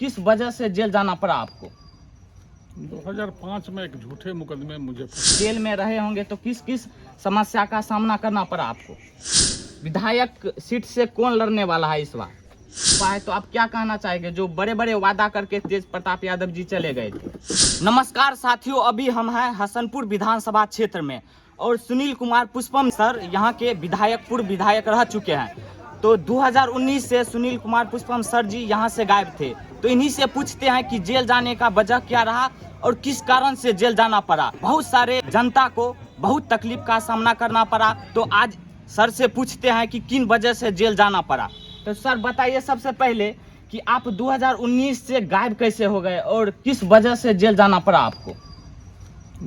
किस वजह से जेल जाना पड़ा आपको? 2005 में एक झूठे मुकदमे मुझे जेल में रहे होंगे तो किस किस समस्या का सामना करना पड़ा आपको? विधायक सीट से कौन लड़ने वाला है इस बार? तो आप क्या कहना चाहेंगे जो बड़े बड़े वादा करके तेज प्रताप यादव जी चले गए थे? नमस्कार साथियों, अभी हम हैं हसनपुर विधानसभा क्षेत्र में और सुनील कुमार पुष्पम सर यहाँ के पूर्व विधायक रह चुके हैं। तो 2019 से सुनील कुमार पुष्पम सर जी यहाँ से गायब थे। तो इन्हीं से पूछते हैं कि जेल जाने का वजह क्या रहा और किस कारण से जेल जाना पड़ा। बहुत सारे जनता को बहुत तकलीफ का सामना करना पड़ा। तो आज सर से पूछते हैं कि किन वजह से जेल जाना पड़ा। तो सर बताइए सबसे पहले कि आप 2019 से गायब कैसे हो गए और किस वजह से जेल जाना पड़ा आपको?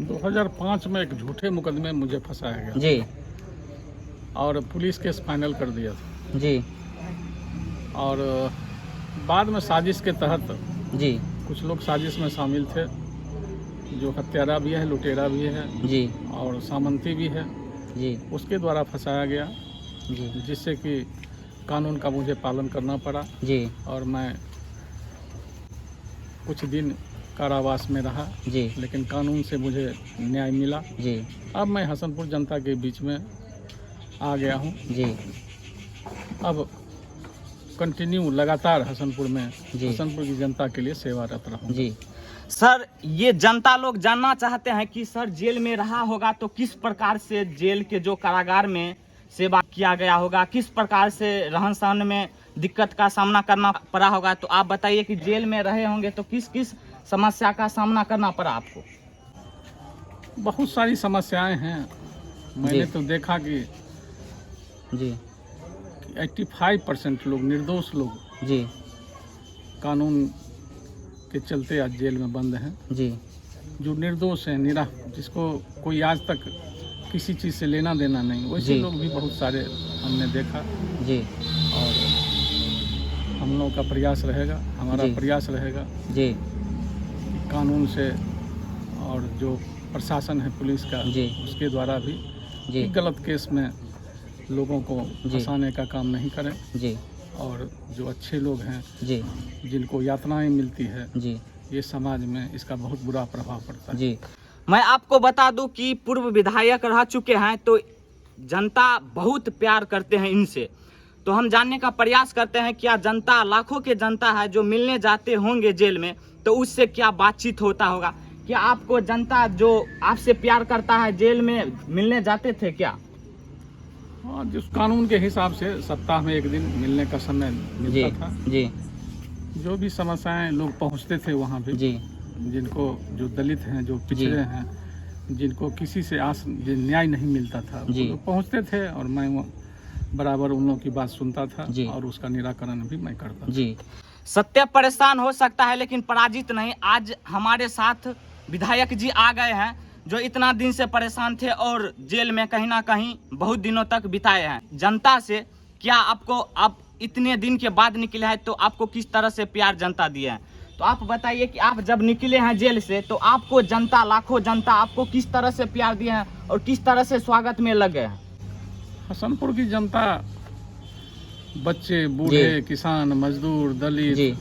2005 में एक झूठे मुकदमे मुझे फंसाया गया जी और पुलिस केस फाइनल कर दिया था। जी और बाद में साजिश के तहत जी कुछ लोग साजिश में शामिल थे, जो हत्यारा भी है, लुटेरा भी है जी और सामंती भी है। जी उसके द्वारा फंसाया गया, जी जिससे कि कानून का मुझे पालन करना पड़ा जी और मैं कुछ दिन कारावास में रहा, जी लेकिन कानून से मुझे न्याय मिला। जी अब मैं हसनपुर जनता के बीच में आ गया हूँ। जी अब कंटिन्यू लगातार हसनपुर में जी। हसनपुर की जनता के लिए सेवारत रहूँ। जी सर, ये जनता लोग जानना चाहते हैं कि सर जेल में रहा होगा तो किस प्रकार से जेल के जो कारागार में सेवा किया गया होगा, किस प्रकार से रहन सहन में दिक्कत का सामना करना पड़ा होगा। तो आप बताइए कि जेल में रहे होंगे तो किस किस समस्या का सामना करना पड़ा आपको? बहुत सारी समस्याएं हैं। मैंने तो देखा कि जी 85% लोग, निर्दोष लोग जी कानून के चलते आज जेल में बंद हैं। जी जो निर्दोष हैं, जिसको कोई आज तक किसी चीज़ से लेना देना नहीं, वैसे जी। लोग भी बहुत सारे हमने देखा। जी और हम लोगों का प्रयास रहेगा, हमारा जी। प्रयास रहेगा जी कि कानून से और जो प्रशासन है पुलिस का, जी। उसके द्वारा भी जी गलत केस में लोगों को जी। फंसाने का काम नहीं करें। जी और जो अच्छे लोग हैं, जी जिनको यातनाएं मिलती है, जी ये समाज में इसका बहुत बुरा प्रभाव पड़ता है। जी। मैं आपको बता दूं कि पूर्व विधायक रह चुके हैं तो जनता बहुत प्यार करते हैं इनसे। तो हम जानने का प्रयास करते हैं क्या जनता, लाखों के जनता है जो मिलने जाते होंगे जेल में, तो उससे क्या बातचीत होता होगा? क्या आपको जनता जो आपसे प्यार करता है जेल में मिलने जाते थे क्या? हाँ, जिस कानून के हिसाब से सप्ताह में एक दिन मिलने का समय जी मिलता था। जी जो भी समस्याएं लोग पहुंचते थे वहाँ भी, जी जिनको, जो दलित हैं, जो पिछड़े हैं, जिनको किसी से न्याय नहीं मिलता था, जी। वो पहुंचते थे और मैं बराबर उन लोगों की बात सुनता था जी। और उसका निराकरण भी मैं करता था। जी। सत्य परेशान हो सकता है लेकिन पराजित नहीं। आज हमारे साथ विधायक जी आ गए हैं जो इतना दिन से परेशान थे और जेल में कहीं ना कहीं बहुत दिनों तक बिताए हैं। जनता से क्या आपको, आप इतने दिन के बाद निकले हैं तो आपको किस तरह से प्यार जनता दिए हैं? तो आप बताइए कि आप जब निकले हैं जेल से तो आपको जनता, लाखों जनता आपको किस तरह से प्यार दिए हैं और किस तरह से स्वागत में लगे हैं? हसनपुर की जनता, बच्चे, बूढ़े, किसान, मजदूर, दलित, जी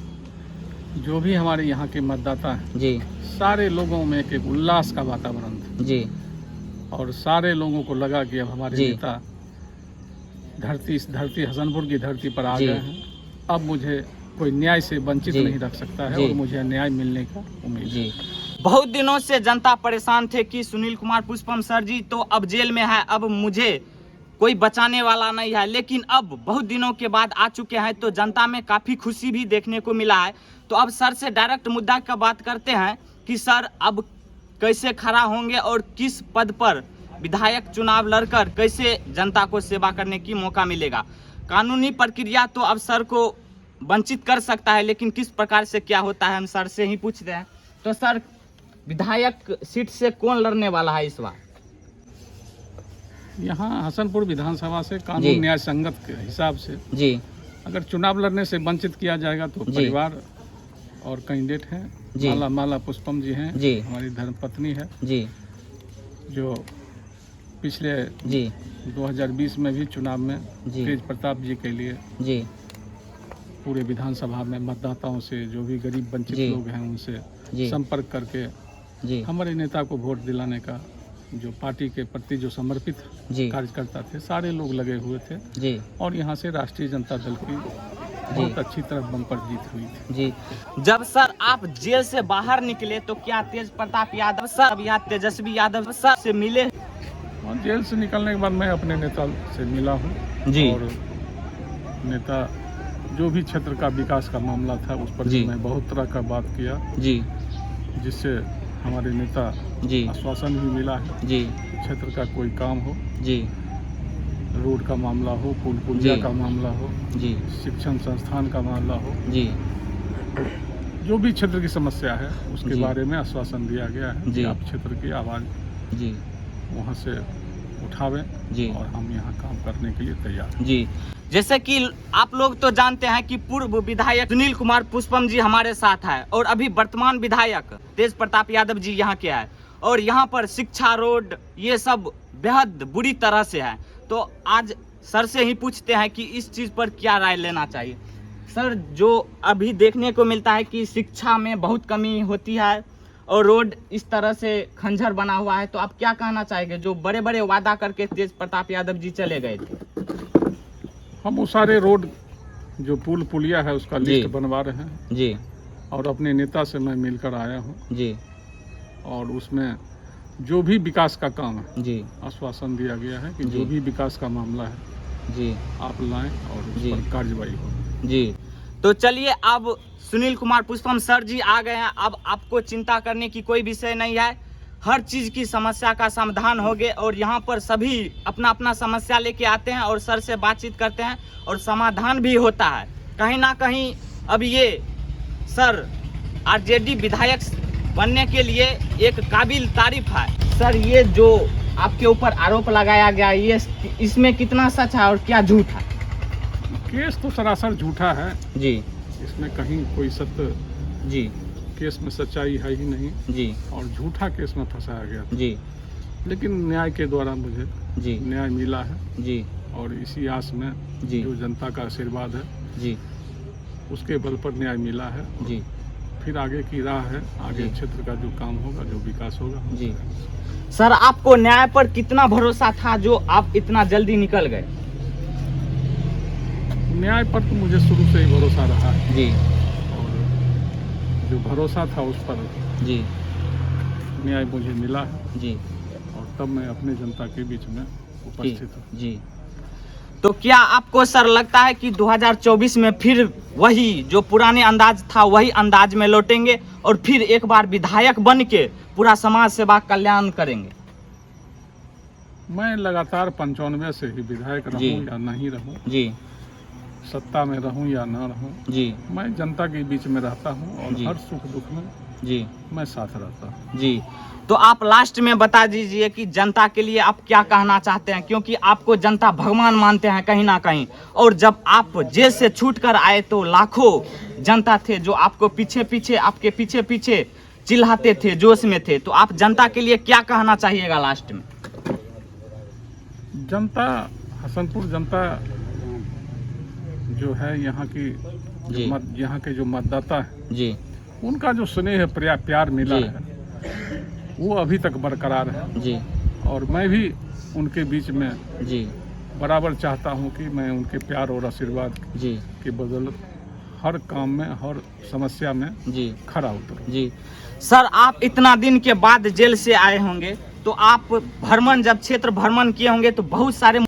जो भी हमारे यहाँ के मतदाता हैं, जी सारे लोगों में एक उल्लास का वातावरण था। जी और सारे लोगों को लगा कि अब हमारे जी। नेता धरती हसनपुर की धरती पर आ जी। गए हैं। अब मुझे कोई न्याय से वंचित जी। नहीं रख सकता है जी। और मुझे न्याय मिलने का उम्मीद है। जी। बहुत दिनों से जनता परेशान थे कि सुनील कुमार पुष्पम सर जी तो अब जेल में है, अब मुझे कोई बचाने वाला नहीं है। लेकिन अब बहुत दिनों के बाद आ चुके हैं तो जनता में काफ़ी खुशी भी देखने को मिला है। तो अब सर से डायरेक्ट मुद्दा का बात करते हैं कि सर अब कैसे खड़ा होंगे और किस पद पर विधायक चुनाव लड़कर कैसे जनता को सेवा करने की मौका मिलेगा? कानूनी प्रक्रिया तो अब सर को वंचित कर सकता है लेकिन किस प्रकार से क्या होता है हम सर से ही पूछते हैं। तो सर विधायक सीट से कौन लड़ने वाला है इस बार? यहाँ हसनपुर विधानसभा से जी। कानून न्याय संगत के हिसाब से जी अगर चुनाव लड़ने से वंचित किया जाएगा तो जी। परिवार और कैंडिडेट हैं, जी। माला पुष्पम जी हैं, जी। हमारी धर्मपत्नी है, जी जो पिछले जी 2020 में भी चुनाव में जी। तेज प्रताप जी के लिए जी पूरे विधानसभा में मतदाताओं से, जो भी गरीब वंचित जी। लोग हैं उनसे जी। संपर्क करके जी। हमारे नेता को वोट दिलाने का, जो पार्टी के प्रति जो समर्पित जी। कार्यकर्ता थे, सारे लोग लगे हुए थे। जी। और यहाँ से राष्ट्रीय जनता दल की बहुत अच्छी तरह बम्पर जीत हुई थी। जी। जब सर आप जेल से बाहर निकले तो क्या तेज प्रताप यादव सर या तेजस्वी यादव सर से मिले? और जेल से निकलने के बाद मैं अपने नेता से मिला हूँ। जी। और नेता जो भी क्षेत्र का विकास का मामला था उस पर जी। भी मैं बहुत तरह का बात किया, जी। जिससे हमारे नेता जी। आश्वासन भी मिला है। जी। क्षेत्र का कोई काम हो, जी। रोड का मामला हो, पुल पुलिया जी। का मामला हो, जी। शिक्षण संस्थान का मामला हो, जी। जो भी क्षेत्र की समस्या है उसके जी। बारे में आश्वासन दिया गया है जी। कि आप क्षेत्र की आवाज़ जी। वहाँ से उठावें। जी। और हम यहाँ काम करने के लिए तैयार हैं। जी। जैसे कि आप लोग तो जानते हैं कि पूर्व विधायक सुनील कुमार पुष्पम जी हमारे साथ है और अभी वर्तमान विधायक तेज प्रताप यादव जी यहाँ के हैं और यहाँ पर शिक्षा, रोड ये सब बेहद बुरी तरह से है। तो आज सर से ही पूछते हैं कि इस चीज़ पर क्या राय लेना चाहिए। सर, जो अभी देखने को मिलता है कि शिक्षा में बहुत कमी होती है और रोड इस तरह से खंजर बना हुआ है, तो आप क्या कहना चाहेंगे? जो बड़े बड़े वादा करके तेज प्रताप यादव जी चले गए थे। हम वो सारे रोड जो पुल पुलिया है उसका जी। लिस्ट बनवा रहे हैं जी। और अपने नेता से मैं मिलकर आया हूँ। जी। और उसमें जो भी विकास का काम है जी। आश्वासन दिया गया है कि जी। जो भी विकास का मामला है जी। आप लाएं और उस जी। पर कार्रवाई हो। जी। तो चलिए, अब सुनील कुमार पुष्पम सर जी आ गए हैं। अब आपको चिंता करने की कोई विषय नहीं है। हर चीज़ की समस्या का समाधान हो गए और यहाँ पर सभी अपना अपना समस्या लेके आते हैं और सर से बातचीत करते हैं और समाधान भी होता है। कहीं ना कहीं अब ये सर आरजेडी विधायक बनने के लिए एक काबिल तारीफ है। सर, ये जो आपके ऊपर आरोप लगाया गया, ये इसमें कितना सच है और क्या झूठ है? केस तो सरासर झूठा है, जी। इसमें कहीं कोई सत्य जी। केस में सच्चाई है ही नहीं जी। और झूठा केस में फंसाया गया था। जी। लेकिन न्याय के द्वारा मुझे जी। न्याय मिला है जी। और इसी आस में जी। जो जनता का आशीर्वाद है जी। उसके बल पर न्याय मिला है। जी। फिर आगे की राह है, आगे जी। क्षेत्र का जो काम होगा, जो विकास होगा। जी। सर, आपको न्याय पर कितना भरोसा था जो आप इतना जल्दी निकल गए? न्याय पर तो मुझे शुरू से ही भरोसा रहा है जी। और जो भरोसा था उस पर जी। न्याय मुझे मिला है जी। और तब मैं अपने जनता के बीच में उपस्थित हूँ। जी। तो क्या आपको सर लगता है कि 2024 में फिर वही जो पुराने अंदाज था वही अंदाज में लौटेंगे और फिर एक बार विधायक बन के पूरा समाज सेवा कल्याण करेंगे? मैं लगातार 95 से ही विधायक रहूं जी। या नहीं रहूं, जी। सत्ता में रहूं या ना रहूं, जी। मैं जनता के बीच में रहता हूं और जी। हर सुख दुख में जी। मैं साथ रहता हूं। जी। तो आप लास्ट में बता दीजिए कि जनता के लिए आप क्या कहना चाहते हैं, क्योंकि आपको जनता भगवान मानते हैं कहीं ना कहीं, और जब आप जेल से छूट कर आए तो लाखों जनता थे जो आपको आपके पीछे पीछे चिल्लाते थे, जोश में थे। तो आप जनता के लिए क्या कहना चाहिएगा लास्ट में? जनता, हसनपुर जनता जो है यहाँ की, जी। यहाँ के जो मतदाता है जी। उनका जो स्नेह प्यार मिला जी। है वो अभी तक बरकरार है। जी। और मैं भी उनके बीच में जी। बराबर चाहता हूं कि मैं उनके प्यार और आशीर्वाद जी। के बदौलत हर काम में, हर समस्या में जी। खरा उतरूं। जी। सर, आप इतना दिन के बाद जेल से आए होंगे तो आप जब क्षेत्र भ्रमण किए होंगे तो बहुत सारे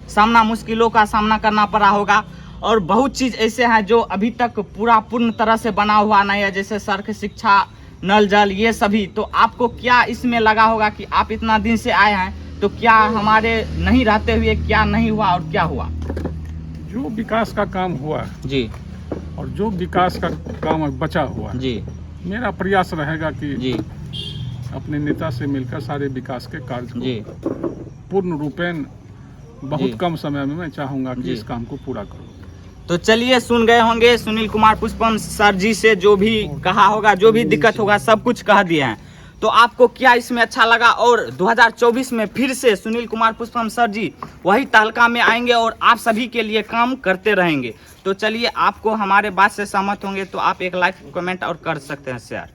मुश्किलों का सामना करना पड़ा होगा और बहुत चीज़ ऐसे हैं जो अभी तक पूर्ण तरह से बना हुआ नहीं है, जैसे सड़क, शिक्षा, नल जल, ये सभी। तो आपको क्या इसमें लगा होगा कि आप इतना दिन से आए हैं तो क्या हमारे नहीं रहते हुए क्या नहीं हुआ और क्या हुआ? जो विकास का काम हुआ है जी। और जो विकास का काम बचा हुआ है, जी। मेरा प्रयास रहेगा कि जी। अपने नेता से मिलकर सारे विकास के कार्य जी। को पूर्ण रूपेण बहुत जी। कम समय में मैं चाहूँगा कि जी। इस काम को पूरा करूँ। तो चलिए, सुन गए होंगे सुनील कुमार पुष्पम सर जी से जो भी कहा होगा, जो भी दिक्कत होगा सब कुछ कह दिए हैं। तो आपको क्या इसमें अच्छा लगा? और 2024 में फिर से सुनील कुमार पुष्पम सर जी वही तहलका में आएंगे और आप सभी के लिए काम करते रहेंगे। तो चलिए, आपको हमारे बात से सहमत होंगे तो आप एक लाइक कमेंट और कर सकते हैं शेयर।